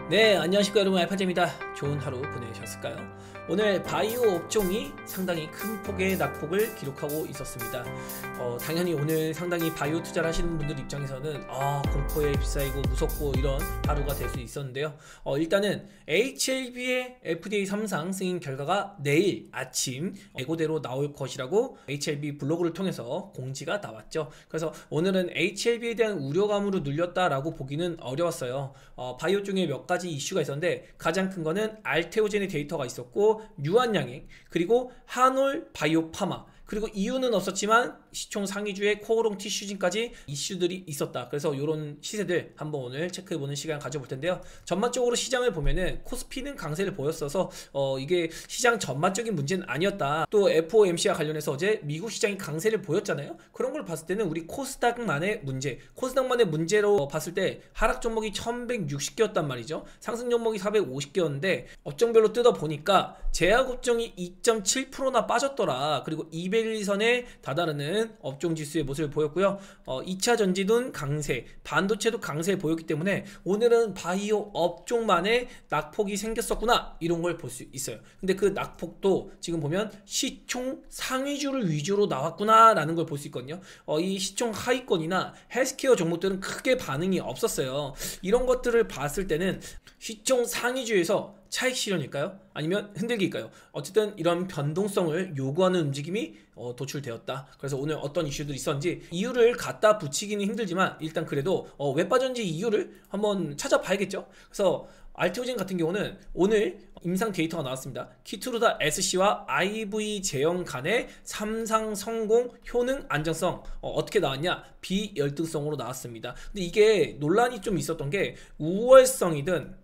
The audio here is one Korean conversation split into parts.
네, 안녕하십니까 여러분, 알파제입니다. 좋은 하루 보내셨을까요? 오늘 바이오 업종이 상당히 큰 폭의 낙폭을 기록하고 있었습니다. 당연히 오늘 상당히 바이오 투자를 하시는 분들 입장에서는 공포에 휩싸이고 무섭고 이런 하루가 될 수 있었는데요. 일단은 HLB의 FDA 3상 승인 결과가 내일 아침 예고대로 나올 것이라고 HLB 블로그를 통해서 공지가 나왔죠. 그래서 오늘은 HLB에 대한 우려감으로 눌렸다라고 보기는 어려웠어요. 바이오 중에 몇 가지 이슈가 있었는데 가장 큰 거는 알테오젠의 데이터가 있었고, 유한양행, 그리고 한올 바이오파마, 그리고 이유는 없었지만 시총 상위주의 코오롱 티슈진까지 이슈들이 있었다. 그래서 이런 시세들 한번 오늘 체크해보는 시간 가져볼 텐데요. 전반적으로 시장을 보면은 코스피는 강세를 보였어서 이게 시장 전반적인 문제는 아니었다. 또 FOMC와 관련해서 어제 미국 시장이 강세를 보였잖아요. 그런 걸 봤을 때는 우리 코스닥만의 문제로 봤을 때 하락 종목이 1160개였단 말이죠. 상승 종목이 450개였는데 업종별로 뜯어보니까 제약업종이 2.7%나 빠졌더라. 그리고 200일선에 다다르는 업종 지수의 모습을 보였고요. 2차 전지는 강세, 반도체도 강세 보였기 때문에 오늘은 바이오 업종만의 낙폭이 생겼었구나, 이런 걸 볼 수 있어요. 근데 그 낙폭도 지금 보면 시총 상위주를 위주로 나왔구나 라는 걸 볼 수 있거든요. 이 시총 하위권이나 헬스케어 종목들은 크게 반응이 없었어요. 이런 것들을 봤을 때는 시총 상위주에서 차익 실현일까요? 아니면 흔들기일까요? 어쨌든 이런 변동성을 요구하는 움직임이 도출되었다. 그래서 오늘 어떤 이슈들이 있었는지 이유를 갖다 붙이기는 힘들지만 일단 그래도 왜 빠졌는지 이유를 한번 찾아봐야겠죠. 그래서 알테오젠 같은 경우는 오늘 임상 데이터가 나왔습니다. 키투르다 SC와 IV 제형 간의 3상 성공 효능 안정성 어떻게 나왔냐? 비열등성으로 나왔습니다. 근데 이게 논란이 좀 있었던 게 우월성이든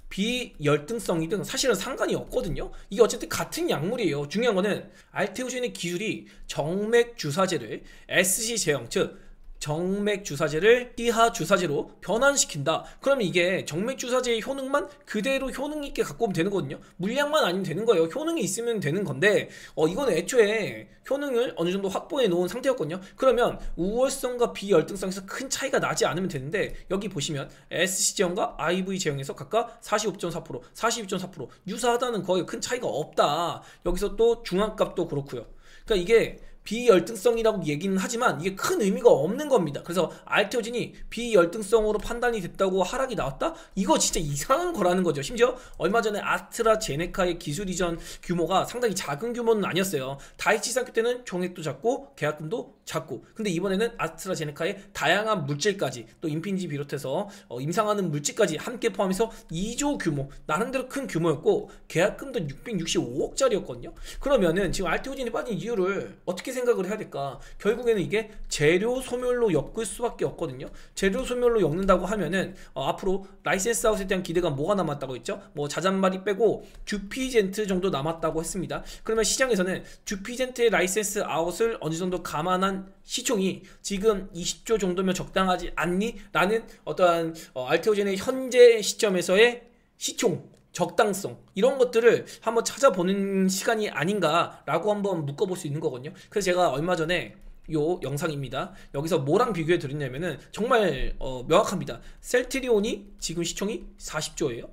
비열등성이든 사실은 상관이 없거든요. 이게 어쨌든 같은 약물이에요. 중요한 거는 알테오젠의 기술이 정맥 주사제를 SC 제형, 즉 정맥 주사제를 피하 주사제로 변환시킨다. 그러면 이게 정맥 주사제의 효능만 그대로 효능 있게 갖고 오면 되는 거거든요. 물량만 아니면 되는 거예요. 효능이 있으면 되는 건데 이거는 애초에 효능을 어느 정도 확보해 놓은 상태였거든요. 그러면 우월성과 비열등성에서 큰 차이가 나지 않으면 되는데 여기 보시면 SC 제형과 IV 제형에서 각각 45.4%, 42.4% 유사하다는 거에 큰 차이가 없다. 여기서 또 중앙값도 그렇고요. 그러니까 이게 비열등성이라고 얘기는 하지만 이게 큰 의미가 없는 겁니다. 그래서 알테오젠이 비열등성으로 판단이 됐다고 하락이 나왔다? 이거 진짜 이상한 거라는 거죠. 심지어 얼마 전에 아스트라제네카의 기술 이전 규모가 상당히 작은 규모는 아니었어요. 다이치상큐 때는 종액도 작고 계약금도 작고, 근데 이번에는 아스트라제네카의 다양한 물질까지, 또 임핀지 비롯해서 임상하는 물질까지 함께 포함해서 2조 규모, 나름대로 큰 규모였고 계약금도 665억짜리였거든요. 그러면은 지금 알테오젠이 빠진 이유를 어떻게 생각을 해야 될까? 결국에는 이게 재료 소멸로 엮을 수밖에 없거든요. 재료 소멸로 엮는다고 하면은 앞으로 라이센스 아웃에 대한 기대가 뭐가 남았다고 했죠? 뭐 자잔바리 빼고 듀피젠트 정도 남았다고 했습니다. 그러면 시장에서는 듀피젠트의 라이센스 아웃을 어느 정도 감안한 시총이 지금 20조 정도면 적당하지 않니? 라는 어떠한 알테오젠의 현재 시점에서의 시총 적당성, 이런 것들을 한번 찾아보는 시간이 아닌가라고 한번 묶어볼 수 있는 거거든요. 그래서 제가 얼마 전에 요 영상입니다. 여기서 뭐랑 비교해 드렸냐면은 정말 명확합니다. 셀트리온이 지금 시총이 40조예요.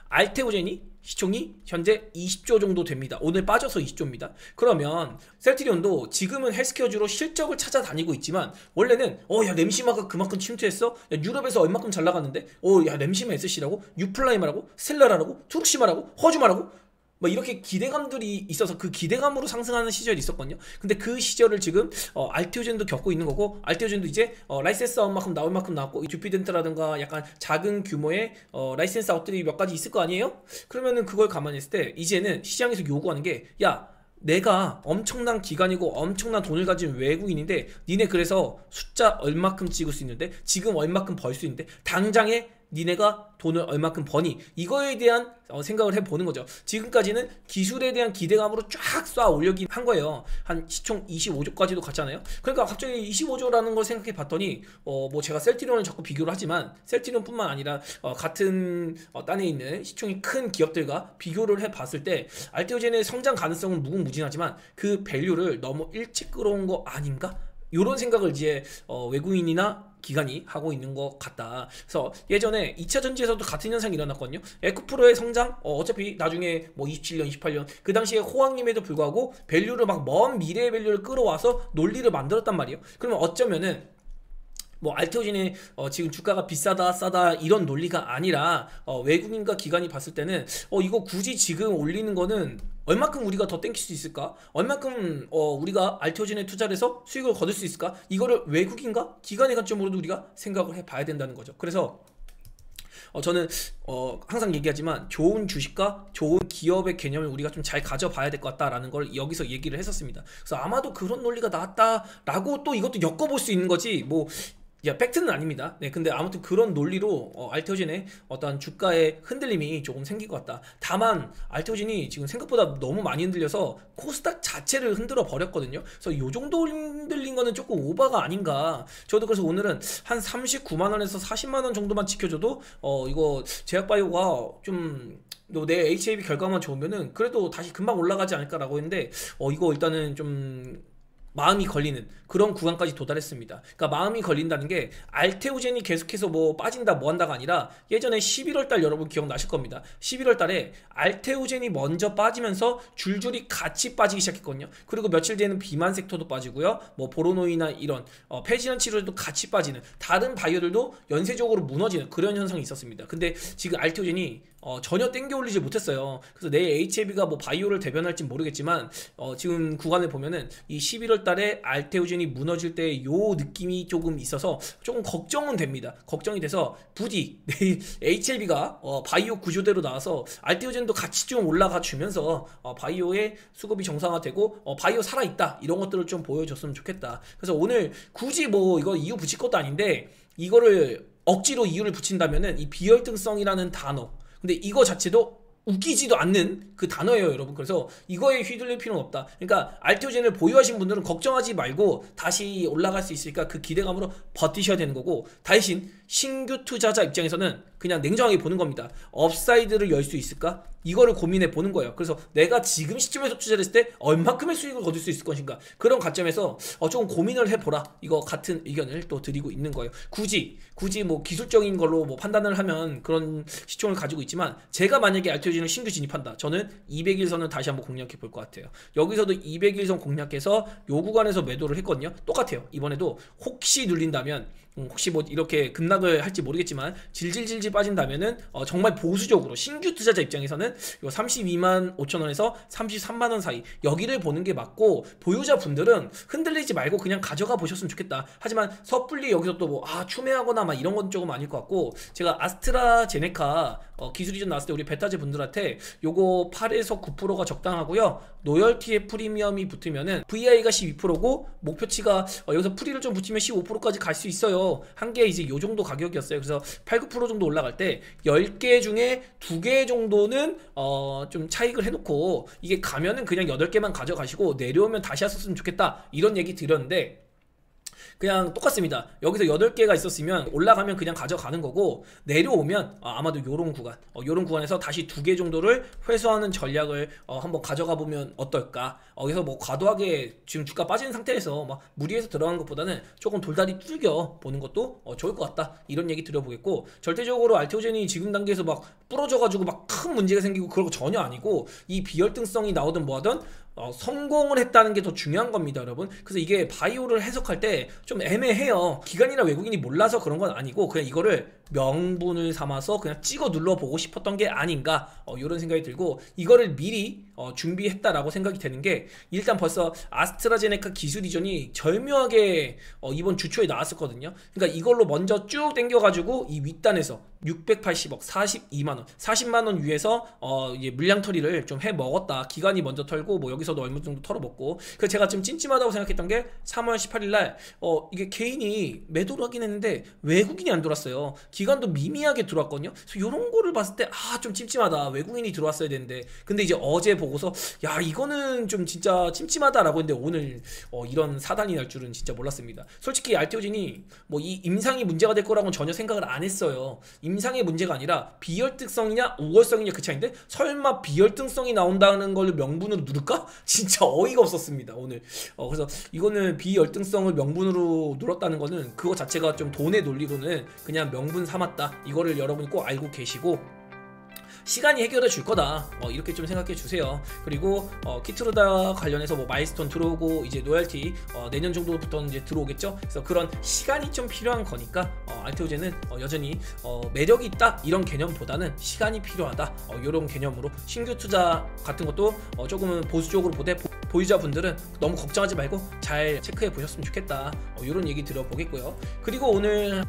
알테오젠이 시총이 현재 20조 정도 됩니다. 오늘 빠져서 20조입니다. 그러면 셀트리온도 지금은 헬스케어주로 실적을 찾아다니고 있지만 원래는 야 램시마가 그만큼 침투했어? 야 유럽에서 얼마큼 잘 나갔는데? 야 램시마 SC라고? 유플라이마라고? 스텔라라고? 투르시마라고? 허주마라고? 뭐 이렇게 기대감들이 있어서 그 기대감으로 상승하는 시절이 있었거든요. 근데 그 시절을 지금 알테오젠도 겪고 있는 거고, 알테오젠도 이제 라이센스 아웃만큼 나올 만큼 나왔고, 이 듀피덴트라든가 약간 작은 규모의 라이센스 아웃들이 몇 가지 있을 거 아니에요? 그러면은 그걸 감안했을 때 이제는 시장에서 요구하는 게, 야 내가 엄청난 기관이고 엄청난 돈을 가진 외국인인데 니네 그래서 숫자 얼마큼 찍을 수 있는데, 지금 얼마큼 벌 수 있는데, 당장에 니네가 돈을 얼마큼 버니? 이거에 대한 생각을 해보는 거죠. 지금까지는 기술에 대한 기대감으로 쫙 쏴 올리긴 한 거예요. 한 시총 25조까지도 갔잖아요. 그러니까 갑자기 25조라는 걸 생각해 봤더니 뭐 제가 셀트리온을 자꾸 비교를 하지만 셀트리온뿐만 아니라 같은 딴에 있는 시총이 큰 기업들과 비교를 해 봤을 때 알테오젠의 성장 가능성은 무궁무진하지만 그 밸류를 너무 일찍 끌어온 거 아닌가? 요런 생각을 이제 외국인이나 기관이 하고 있는 것 같다. 그래서 예전에 2차 전지에서도 같은 현상이 일어났거든요. 에코프로의 성장, 어차피 나중에 뭐 27년, 28년 그 당시에 호황임에도 불구하고 밸류를 막 먼 미래의 밸류를 끌어와서 논리를 만들었단 말이에요. 그러면 어쩌면은 뭐 알테오진이 지금 주가가 비싸다 싸다 이런 논리가 아니라 외국인과 기관이 봤을 때는 이거 굳이 지금 올리는 거는 얼마큼 우리가 더 땡길 수 있을까? 얼마큼 우리가 알테오진에 투자를 해서 수익을 거둘 수 있을까? 이거를 외국인과 기관의 관점으로도 우리가 생각을 해봐야 된다는 거죠. 그래서 저는 항상 얘기하지만 좋은 주식과 좋은 기업의 개념을 우리가 좀 잘 가져봐야 될 것 같다라는 걸 여기서 얘기를 했었습니다. 그래서 아마도 그런 논리가 나왔다라고 또 이것도 엮어볼 수 있는 거지 뭐 팩트는 아닙니다. 네, 근데 아무튼 그런 논리로 알테오진의 어떤 주가의 흔들림이 조금 생길 것 같다. 다만 알테오진이 지금 생각보다 너무 많이 흔들려서 코스닥 자체를 흔들어 버렸거든요. 그래서 요 정도 흔들린 거는 조금 오버가 아닌가. 저도 그래서 오늘은 한 39만 원에서 40만 원 정도만 지켜줘도 이거 제약바이오가 좀 내 HAB 결과만 좋으면은 그래도 다시 금방 올라가지 않을까라고 했는데 이거 일단은 좀 마음이 걸리는 그런 구간까지 도달했습니다. 그러니까 마음이 걸린다는 게 알테오젠이 계속해서 뭐 빠진다 뭐 한다가 아니라 예전에 11월 달 여러분 기억나실 겁니다. 11월 달에 알테오젠이 먼저 빠지면서 줄줄이 같이 빠지기 시작했거든요. 그리고 며칠 뒤에는 비만 섹터도 빠지고요. 뭐 보로노이나 이런 폐질환 치료도 같이 빠지는 다른 바이오들도 연쇄적으로 무너지는 그런 현상이 있었습니다. 근데 지금 알테오젠이 전혀 땡겨 올리지 못했어요. 그래서 내일 HAB가 뭐 바이오를 대변할지 모르겠지만 지금 구간을 보면은 이 11월 달에 알테오젠이 무너질 때 요 느낌이 조금 있어서 조금 걱정은 됩니다. 걱정이 돼서 부디 내일 HAB가 바이오 구조대로 나와서 알테오젠도 같이 좀 올라가 주면서 바이오의 수급이 정상화되고 바이오 살아있다 이런 것들을 좀 보여줬으면 좋겠다. 그래서 오늘 굳이 뭐 이거 이유 붙일 것도 아닌데 이거를 억지로 이유를 붙인다면은 이 비열등성이라는 단어 근데 이거 자체도 웃기지도 않는 그 단어예요 여러분. 그래서 이거에 휘둘릴 필요는 없다. 그러니까 알테오젠을 보유하신 분들은 걱정하지 말고 다시 올라갈 수 있으니까 그 기대감으로 버티셔야 되는 거고 대신 신규 투자자 입장에서는 그냥 냉정하게 보는 겁니다. 업사이드를 열 수 있을까? 이거를 고민해 보는 거예요. 그래서 내가 지금 시점에서 투자를 했을 때 얼마큼의 수익을 거둘 수 있을 것인가 그런 관점에서 조금 고민을 해보라 이거 같은 의견을 또 드리고 있는 거예요. 굳이 뭐 기술적인 걸로 뭐 판단을 하면 그런 시총을 가지고 있지만 제가 만약에 알테오젠을 신규 진입한다 저는 200일선을 다시 한번 공략해 볼 것 같아요. 여기서도 200일선 공략해서 요 구간에서 매도를 했거든요. 똑같아요. 이번에도 혹시 눌린다면 혹시 뭐 이렇게 급락을 할지 모르겠지만 질질질질 빠진다면은 정말 보수적으로 신규 투자자 입장에서는 요 32만 5천 원에서 33만 원 사이 여기를 보는 게 맞고 보유자 분들은 흔들리지 말고 그냥 가져가 보셨으면 좋겠다. 하지만 섣불리 여기서 또 뭐 추매하거나 막 이런 건 조금 아닐 것 같고 제가 아스트라제네카 기술 이전 나왔을 때 우리 베타제 분들한테 요거 8에서 9%가 적당하고요. 노열티에 프리미엄이 붙으면은 VI가 12%고 목표치가 여기서 프리를 좀 붙이면 15%까지 갈 수 있어요. 한 개 이제 요 정도 가격이었어요. 그래서 8, 9% 정도 올라갈 때 10개 중에 2개 정도는 좀 차익을 해놓고 이게 가면은 그냥 8개만 가져가시고 내려오면 다시 하셨으면 좋겠다 이런 얘기 드렸는데 그냥 똑같습니다. 여기서 8개가 있었으면 올라가면 그냥 가져가는 거고 내려오면 아마도 요런 구간에서 다시 2개 정도를 회수하는 전략을 한번 가져가 보면 어떨까. 여기서 뭐 과도하게 지금 주가 빠지는 상태에서 막 무리해서 들어가는 것보다는 조금 돌다리 뚫겨 보는 것도 좋을 것 같다 이런 얘기 드려보겠고 절대적으로 알테오젠이 지금 단계에서 막 부러져가지고 막 큰 문제가 생기고 그런 거 전혀 아니고 이 비열등성이 나오든 뭐하든 성공을 했다는 게 더 중요한 겁니다 여러분. 그래서 이게 바이오를 해석할 때 좀 애매해요. 기관이나 외국인이 몰라서 그런 건 아니고 그냥 이거를 명분을 삼아서 그냥 찍어 눌러보고 싶었던 게 아닌가 이런 생각이 들고 이거를 미리 준비했다라고 생각이 되는 게 일단 벌써 아스트라제네카 기술 이전이 절묘하게 이번 주 초에 나왔었거든요. 그러니까 이걸로 먼저 쭉 당겨가지고 이 윗단에서 680억 42만원 40만원 위에서 이제 물량 털이를 좀 해먹었다. 기관이 먼저 털고 뭐 여기서도 얼마 정도 털어먹고 그래서 제가 좀 찜찜하다고 생각했던 게 3월 18일날 이게 개인이 매도를 하긴 했는데 외국인이 안 돌았어요. 기간도 미미하게 들어왔거든요. 그래서 이런 거를 봤을 때 좀 찜찜하다. 외국인이 들어왔어야 되는데. 근데 이제 어제 보고서 야 이거는 좀 진짜 찜찜하다라고 했는데 오늘 이런 사단이 날 줄은 진짜 몰랐습니다. 솔직히 알테오진이 뭐 이 임상이 문제가 될 거라고는 전혀 생각을 안 했어요. 임상의 문제가 아니라 비혈증성이냐 우월성이냐 그 차이인데 설마 비혈증성이 나온다는 걸 명분으로 누를까? 진짜 어이가 없었습니다 오늘. 그래서 이거는 비혈증성을 명분으로 눌렀다는 거는 그거 자체가 좀 돈의 논리로는 그냥 명분 삼았다. 이거를 여러분이 꼭 알고 계시고 시간이 해결해 줄 거다. 이렇게 좀 생각해 주세요. 그리고 키트루다 관련해서 뭐 마일스톤 들어오고 이제 로얄티 내년 정도부터는 이제 들어오겠죠. 그래서 그런 시간이 좀 필요한 거니까 알테오젠은 여전히 매력이 있다 이런 개념보다는 시간이 필요하다 이런 개념으로 신규 투자 같은 것도 조금은 보수적으로 보되 보유자분들은 너무 걱정하지 말고 잘 체크해 보셨으면 좋겠다. 이런 얘기 드려보겠고요. 그리고 오늘